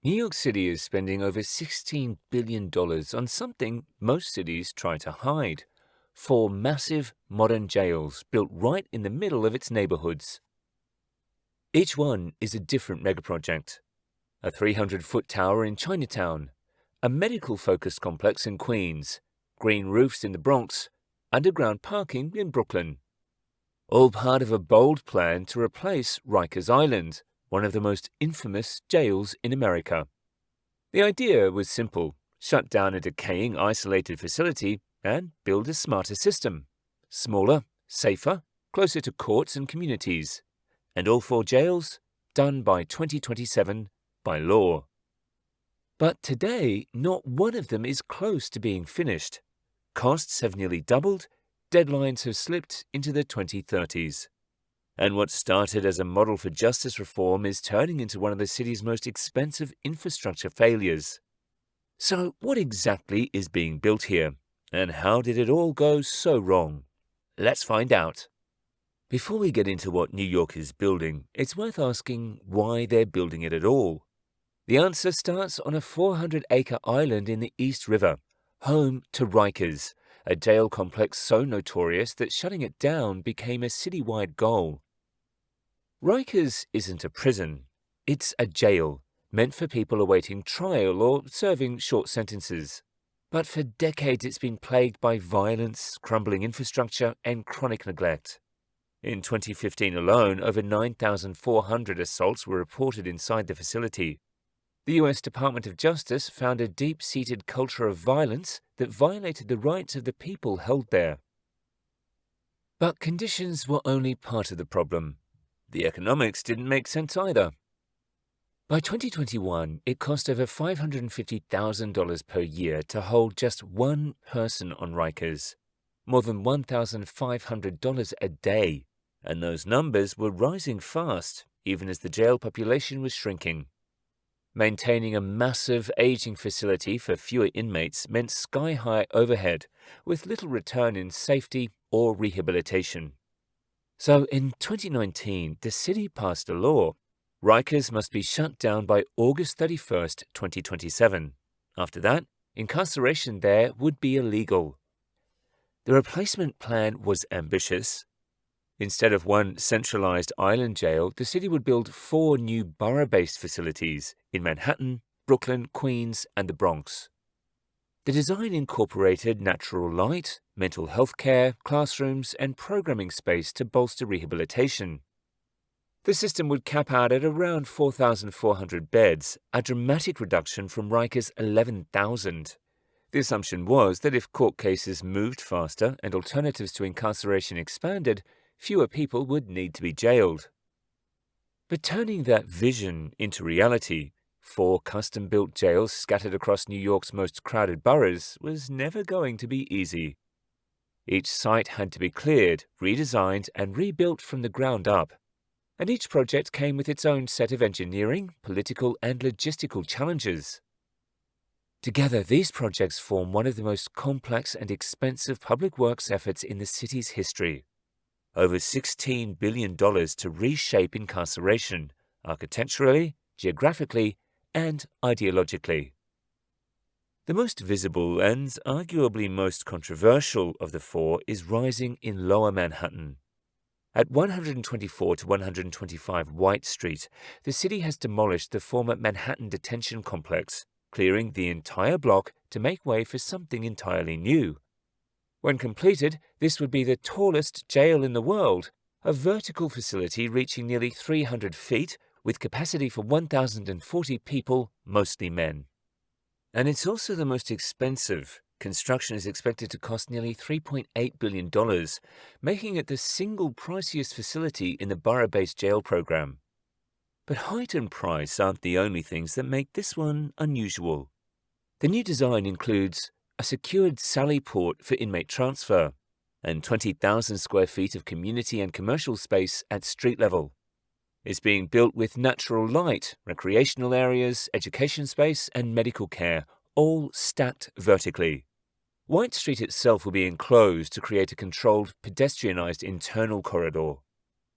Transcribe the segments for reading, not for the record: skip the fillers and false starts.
New York City is spending over $16 billion on something most cities try to hide: four massive modern jails built right in the middle of its neighborhoods. Each one is a different megaproject: a 300-foot tower in Chinatown, a medical-focused complex in Queens, green roofs in the Bronx, underground parking in Brooklyn. All part of a bold plan to replace Rikers Island, one of the most infamous jails in America. The idea was simple: shut down a decaying, isolated facility and build a smarter system. Smaller, safer, closer to courts and communities. And all four jails done by 2027 by law. But today, not one of them is close to being finished. Costs have nearly doubled, deadlines have slipped into the 2030s. And what started as a model for justice reform is turning into one of the city's most expensive infrastructure failures. So what exactly is being built here? And how did it all go so wrong? Let's find out. Before we get into what New York is building, it's worth asking why they're building it at all. The answer starts on a 400-acre island in the East River, home to Rikers, a jail complex so notorious that shutting it down became a citywide goal. Rikers isn't a prison. It's a jail, meant for people awaiting trial or serving short sentences. But for decades it's been plagued by violence, crumbling infrastructure, and chronic neglect. In 2015 alone, over 9,400 assaults were reported inside the facility. The U.S. Department of Justice found a deep-seated culture of violence that violated the rights of the people held there. But conditions were only part of the problem. The economics didn't make sense either. By 2021, it cost over $550,000 per year to hold just one person on Rikers, more than $1,500 a day, and those numbers were rising fast, even as the jail population was shrinking. Maintaining a massive, aging facility for fewer inmates meant sky-high overhead, with little return in safety or rehabilitation. So in 2019, the city passed a law. Rikers must be shut down by August 31st, 2027. After that, incarceration there would be illegal. The replacement plan was ambitious. Instead of one centralized island jail, the city would build 4 new borough-based facilities in Manhattan, Brooklyn, Queens, and the Bronx. The design incorporated natural light, mental health care, classrooms, and programming space to bolster rehabilitation. The system would cap out at around 4,400 beds, a dramatic reduction from Rikers' 11,000. The assumption was that if court cases moved faster and alternatives to incarceration expanded, fewer people would need to be jailed. But turning that vision into reality, 4 custom-built jails scattered across New York's most crowded boroughs, was never going to be easy. Each site had to be cleared, redesigned, and rebuilt from the ground up. And each project came with its own set of engineering, political, and logistical challenges. Together, these projects form one of the most complex and expensive public works efforts in the city's history. Over $16 billion to reshape incarceration, architecturally, geographically, and ideologically. The most visible and arguably most controversial of the 4 is rising in Lower Manhattan. At 124 to 125 White Street, the city has demolished the former Manhattan Detention Complex, clearing the entire block to make way for something entirely new. When completed, this would be the tallest jail in the world, a vertical facility reaching nearly 300 feet with capacity for 1,040 people, mostly men. And it's also the most expensive. Construction is expected to cost nearly $3.8 billion, making it the single priciest facility in the borough-based jail program. But height and price aren't the only things that make this one unusual. The new design includes a secured sally port for inmate transfer, and 20,000 square feet of community and commercial space at street level. It's being built with natural light, recreational areas, education space, and medical care, all stacked vertically. White Street itself will be enclosed to create a controlled, pedestrianized internal corridor.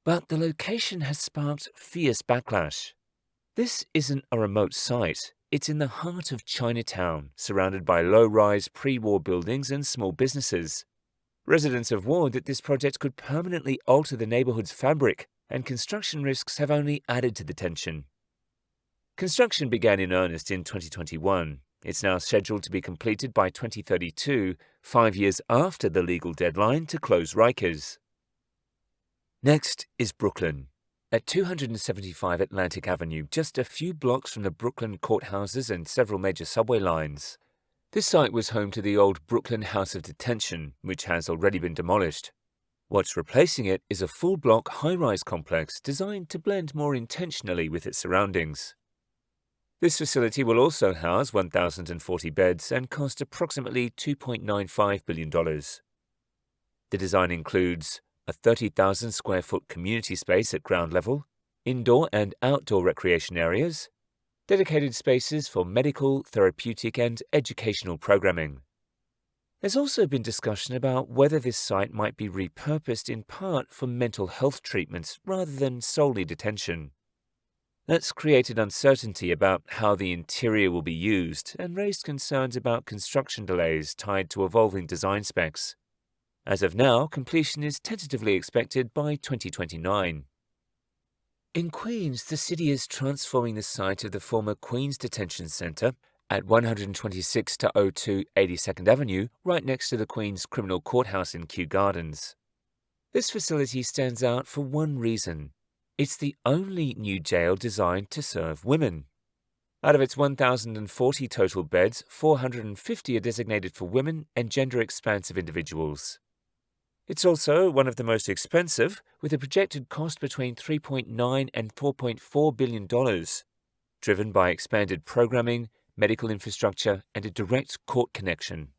But the location has sparked fierce backlash. This isn't a remote site. It's in the heart of Chinatown, surrounded by low-rise pre-war buildings and small businesses. Residents have warned that this project could permanently alter the neighborhood's fabric, and construction risks have only added to the tension. Construction began in earnest in 2021. It's now scheduled to be completed by 2032, 5 years after the legal deadline to close Rikers. Next is Brooklyn. At 275 Atlantic Avenue, just a few blocks from the Brooklyn courthouses and several major subway lines. This site was home to the old Brooklyn House of Detention, which has already been demolished. What's replacing it is a full-block high-rise complex designed to blend more intentionally with its surroundings. This facility will also house 1,040 beds and cost approximately $2.95 billion. The design includes a 30,000 square foot community space at ground level, indoor and outdoor recreation areas, dedicated spaces for medical, therapeutic, and educational programming. There's also been discussion about whether this site might be repurposed in part for mental health treatments rather than solely detention. That's created uncertainty about how the interior will be used and raised concerns about construction delays tied to evolving design specs. As of now, completion is tentatively expected by 2029. In Queens, the city is transforming the site of the former Queens Detention Center at 126-02 82nd Avenue, right next to the Queens Criminal Courthouse in Kew Gardens. This facility stands out for one reason. It's the only new jail designed to serve women. Out of its 1,040 total beds, 450 are designated for women and gender-expansive individuals. It's also one of the most expensive, with a projected cost between $3.9 and $4.4 billion, driven by expanded programming, medical infrastructure, and a direct court connection.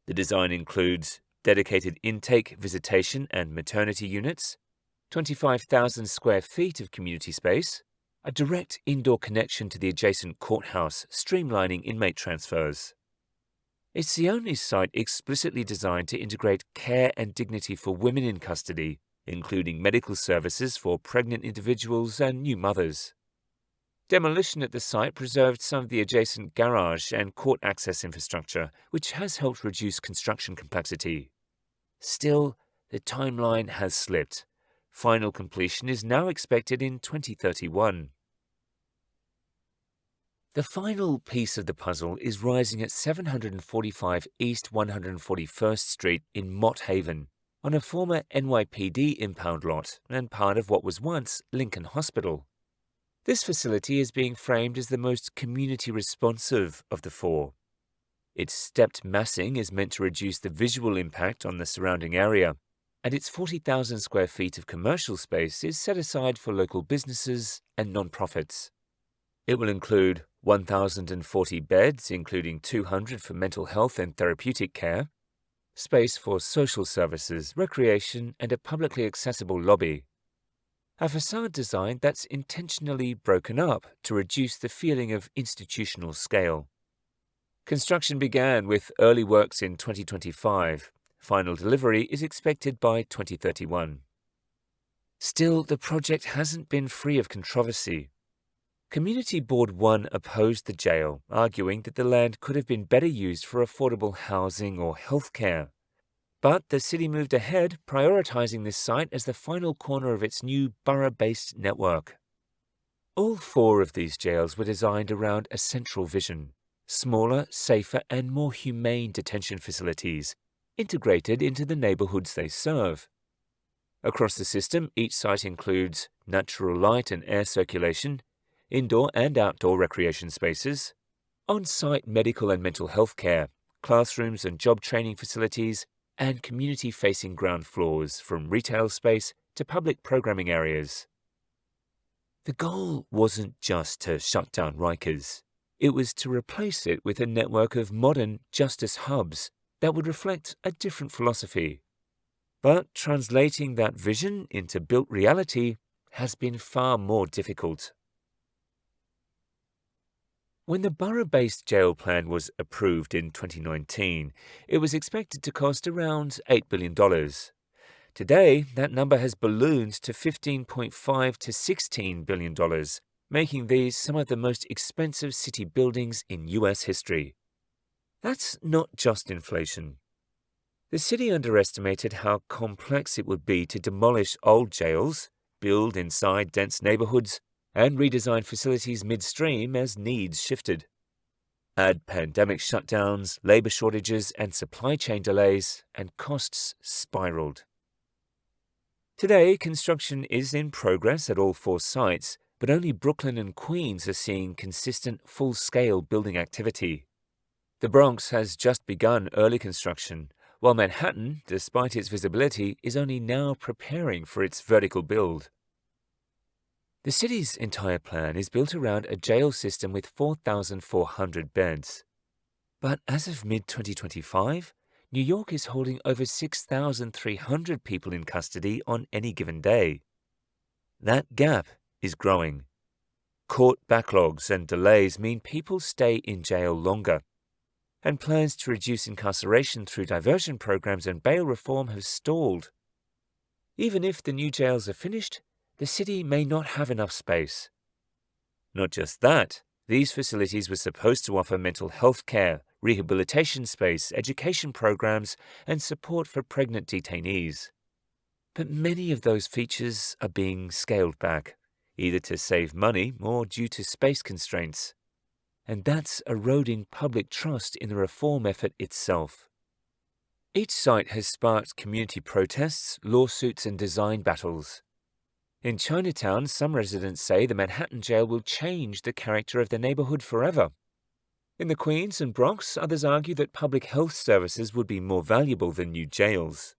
The design includes dedicated intake, visitation, and maternity units, 25,000 square feet of community space, a direct indoor connection to the adjacent courthouse, streamlining inmate transfers. It's the only site explicitly designed to integrate care and dignity for women in custody, including medical services for pregnant individuals and new mothers. Demolition at the site preserved some of the adjacent garage and court access infrastructure, which has helped reduce construction complexity. Still, the timeline has slipped. Final completion is now expected in 2031. The final piece of the puzzle is rising at 745 East 141st Street in Mott Haven, on a former NYPD impound lot and part of what was once Lincoln Hospital. This facility is being framed as the most community-responsive of the four. Its stepped massing is meant to reduce the visual impact on the surrounding area, and its 40,000 square feet of commercial space is set aside for local businesses and non-profits. It will include 1,040 beds, including 200 for mental health and therapeutic care, space for social services, recreation, and a publicly accessible lobby. A facade design that's intentionally broken up to reduce the feeling of institutional scale. Construction began with early works in 2025. Final delivery is expected by 2031. Still, the project hasn't been free of controversy. Community Board 1 opposed the jail, arguing that the land could have been better used for affordable housing or healthcare. But the city moved ahead, prioritizing this site as the final corner of its new borough-based network. All four of these jails were designed around a central vision: smaller, safer, and more humane detention facilities, integrated into the neighborhoods they serve. Across the system, each site includes natural light and air circulation, indoor and outdoor recreation spaces, on-site medical and mental health care, classrooms and job training facilities, and community-facing ground floors, from retail space to public programming areas. The goal wasn't just to shut down Rikers. It was to replace it with a network of modern justice hubs that would reflect a different philosophy. But translating that vision into built reality has been far more difficult. When the borough-based jail plan was approved in 2019, it was expected to cost around $8 billion. Today, that number has ballooned to $15.5 to $16 billion, making these some of the most expensive city buildings in US history. That's not just inflation. The city underestimated how complex it would be to demolish old jails, build inside dense neighborhoods, and redesign facilities midstream as needs shifted. Add pandemic shutdowns, labor shortages, and supply chain delays, and costs spiraled. Today, construction is in progress at all 4 sites, but only Brooklyn and Queens are seeing consistent, full-scale building activity. The Bronx has just begun early construction, while Manhattan, despite its visibility, is only now preparing for its vertical build. The city's entire plan is built around a jail system with 4,400 beds. But as of mid-2025, New York is holding over 6,300 people in custody on any given day. That gap is growing. Court backlogs and delays mean people stay in jail longer, and plans to reduce incarceration through diversion programs and bail reform have stalled. Even if the new jails are finished, the city may not have enough space. Not just that, these facilities were supposed to offer mental health care, rehabilitation space, education programs, and support for pregnant detainees. But many of those features are being scaled back, either to save money or due to space constraints. And that's eroding public trust in the reform effort itself. Each site has sparked community protests, lawsuits, and design battles. In Chinatown, some residents say the Manhattan jail will change the character of the neighborhood forever. In the Queens and Bronx, others argue that public health services would be more valuable than new jails.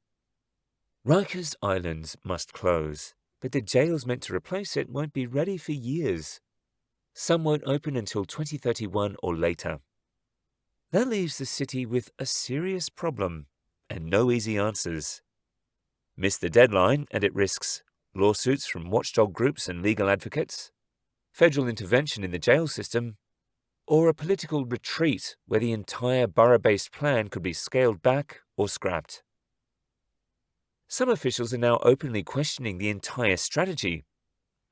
Rikers Island must close, but the jails meant to replace it won't be ready for years. Some won't open until 2031 or later. That leaves the city with a serious problem and no easy answers. Miss the deadline and it risks lawsuits from watchdog groups and legal advocates, federal intervention in the jail system, or a political retreat where the entire borough-based plan could be scaled back or scrapped. Some officials are now openly questioning the entire strategy.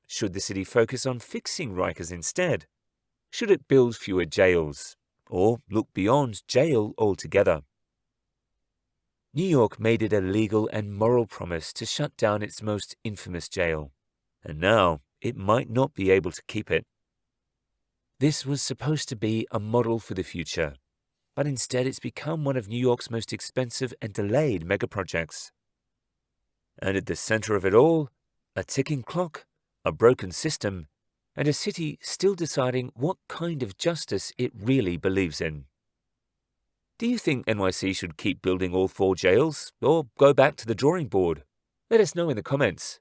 Should the city focus on fixing Rikers instead? Should it build fewer jails? Or look beyond jail altogether? New York made it a legal and moral promise to shut down its most infamous jail, and now it might not be able to keep it. This was supposed to be a model for the future, but instead it's become one of New York's most expensive and delayed megaprojects. And at the center of it all, a ticking clock, a broken system, and a city still deciding what kind of justice it really believes in. Do you think NYC should keep building all 4 jails, or go back to the drawing board? Let us know in the comments.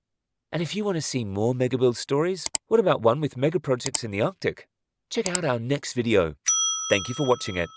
And if you want to see more MegaBuild stories, what about one with mega projects in the Arctic? Check out our next video. Thank you for watching it.